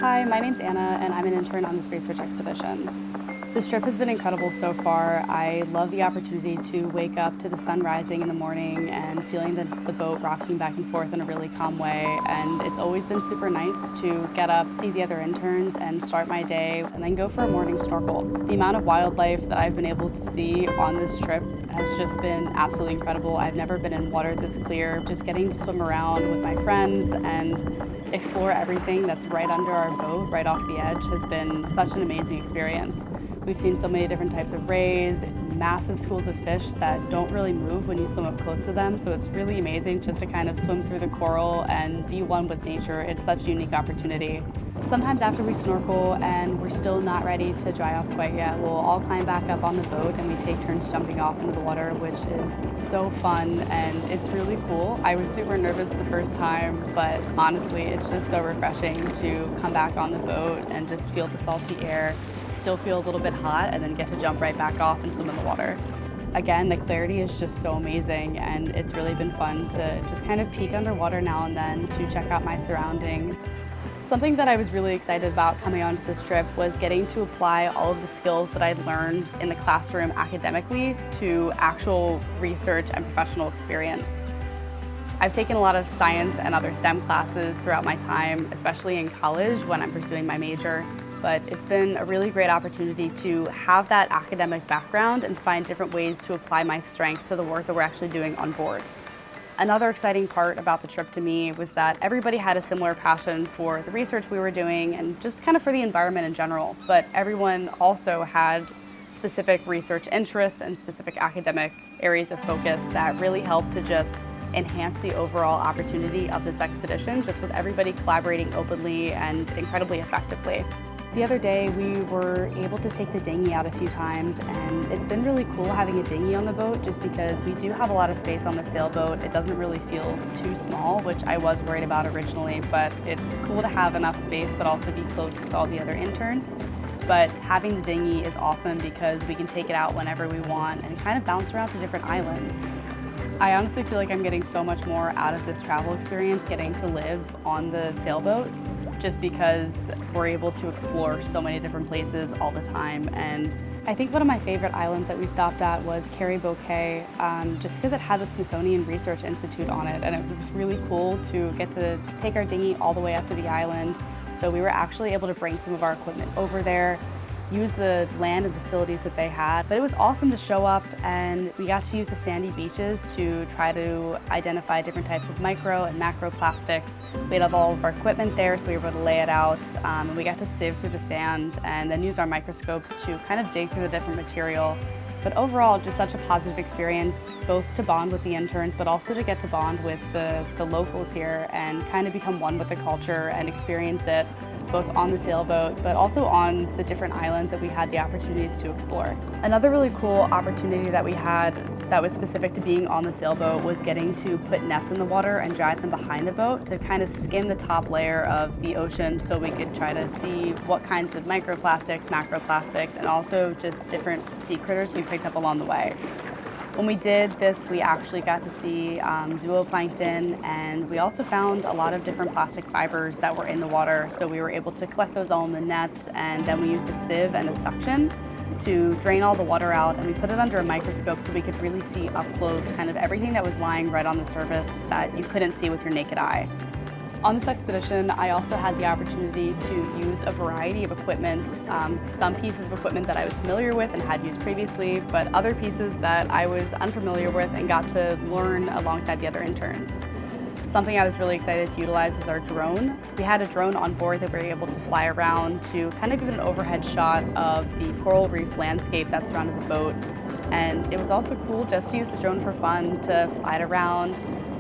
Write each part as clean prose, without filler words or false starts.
Hi, my name's Anna, and I'm an intern on this research expedition. This trip has been incredible so far. I love the opportunity to wake up to the sun rising in the morning and feeling the boat rocking back and forth in a really calm way. And it's always been super nice to get up, see the other interns, and start my day, and then go for a morning snorkel. The amount of wildlife that I've been able to see on this trip has just been absolutely incredible. I've never been in water this clear. Just getting to swim around with my friends and explore everything that's right under our boat, right off the edge, has been such an amazing experience. We've seen so many different types of rays, massive schools of fish that don't really move when you swim up close to them, so it's really amazing just to kind of swim through the coral and be one with nature. It's such a unique opportunity. Sometimes after we snorkel and we're still not ready to dry off quite yet, we'll all climb back up on the boat and we take turns jumping off into the water, which is so fun and it's really cool. I was super nervous the first time, but honestly, it's just so refreshing to come back on the boat and just feel the salty air, still feel a little bit hot, and then get to jump right back off and swim in the water. Again, the clarity is just so amazing, and it's really been fun to just kind of peek underwater now and then to check out my surroundings. Something that I was really excited about coming onto this trip was getting to apply all of the skills that I'd learned in the classroom academically to actual research and professional experience. I've taken a lot of science and other STEM classes throughout my time, especially in college when I'm pursuing my major. But it's been a really great opportunity to have that academic background and find different ways to apply my strengths to the work that we're actually doing on board. Another exciting part about the trip to me was that everybody had a similar passion for the research we were doing and just kind of for the environment in general, but everyone also had specific research interests and specific academic areas of focus that really helped to just enhance the overall opportunity of this expedition, just with everybody collaborating openly and incredibly effectively. The other day, we were able to take the dinghy out a few times, and it's been really cool having a dinghy on the boat just because we do have a lot of space on the sailboat. It doesn't really feel too small, which I was worried about originally, but it's cool to have enough space but also be close with all the other interns. But having the dinghy is awesome because we can take it out whenever we want and kind of bounce around to different islands. I honestly feel like I'm getting so much more out of this travel experience getting to live on the sailboat, just because we're able to explore so many different places all the time. And I think one of my favorite islands that we stopped at was Caribou Cay, just because it had the Smithsonian Research Institute on it, and it was really cool to get to take our dinghy all the way up to the island. So we were actually able to bring some of our equipment over there, use the land and facilities that they had. But it was awesome to show up, and we got to use the sandy beaches to try to identify different types of micro and macro plastics. We had all of our equipment there, so we were able to lay it out, and we got to sieve through the sand and then use our microscopes to kind of dig through the different material. But overall, just such a positive experience, both to bond with the interns, but also to get to bond with the locals here and kind of become one with the culture and experience it both on the sailboat, but also on the different islands that we had the opportunities to explore. Another really cool opportunity that we had that was specific to being on the sailboat was getting to put nets in the water and drive them behind the boat to kind of skim the top layer of the ocean so we could try to see what kinds of microplastics, macroplastics, and also just different sea critters we picked up along the way. When we did this, we actually got to see zooplankton, and we also found a lot of different plastic fibers that were in the water, so we were able to collect those all in the net, and then we used a sieve and a suction to drain all the water out, and we put it under a microscope so we could really see up close kind of everything that was lying right on the surface that you couldn't see with your naked eye. On this expedition, I also had the opportunity to use a variety of equipment, some pieces of equipment that I was familiar with and had used previously, but other pieces that I was unfamiliar with and got to learn alongside the other interns. Something I was really excited to utilize was our drone. We had a drone on board that we were able to fly around to kind of give an overhead shot of the coral reef landscape that surrounded the boat. And it was also cool just to use the drone for fun, to fly it around,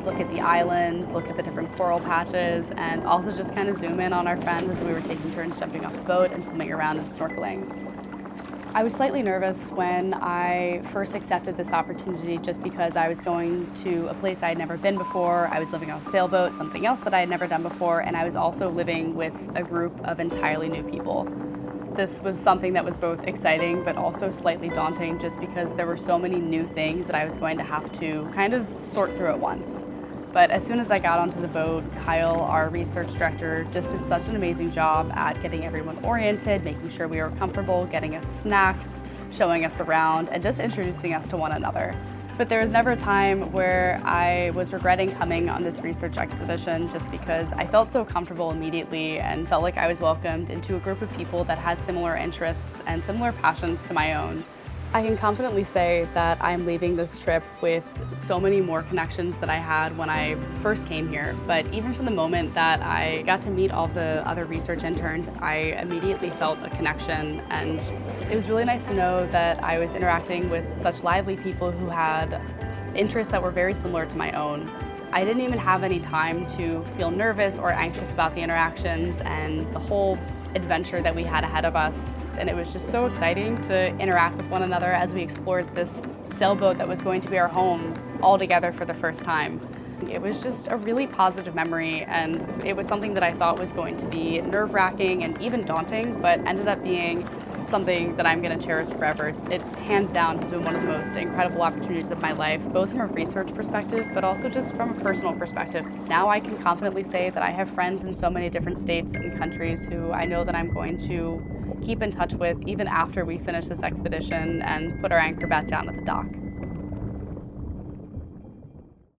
look at the islands, look at the different coral patches, and also just kind of zoom in on our friends as we were taking turns jumping off the boat and swimming around and snorkeling. I was slightly nervous when I first accepted this opportunity just because I was going to a place I had never been before. I was living on a sailboat, something else that I had never done before, and I was also living with a group of entirely new people. This was something that was both exciting but also slightly daunting just because there were so many new things that I was going to have to kind of sort through at once. But as soon as I got onto the boat, Kyle, our research director, just did such an amazing job at getting everyone oriented, making sure we were comfortable, getting us snacks, showing us around, and just introducing us to one another. But there was never a time where I was regretting coming on this research expedition just because I felt so comfortable immediately and felt like I was welcomed into a group of people that had similar interests and similar passions to my own. I can confidently say that I'm leaving this trip with so many more connections than I had when I first came here. But even from the moment that I got to meet all the other research interns, I immediately felt a connection. And it was really nice to know that I was interacting with such lively people who had interests that were very similar to my own. I didn't even have any time to feel nervous or anxious about the interactions and the whole adventure that we had ahead of us. And it was just so exciting to interact with one another as we explored this sailboat that was going to be our home all together for the first time. It was just a really positive memory, and it was something that I thought was going to be nerve-wracking and even daunting, but ended up being something that I'm going to cherish forever. It hands down has been one of the most incredible opportunities of my life, both from a research perspective, but also just from a personal perspective. Now I can confidently say that I have friends in so many different states and countries who I know that I'm going to keep in touch with even after we finish this expedition and put our anchor back down at the dock.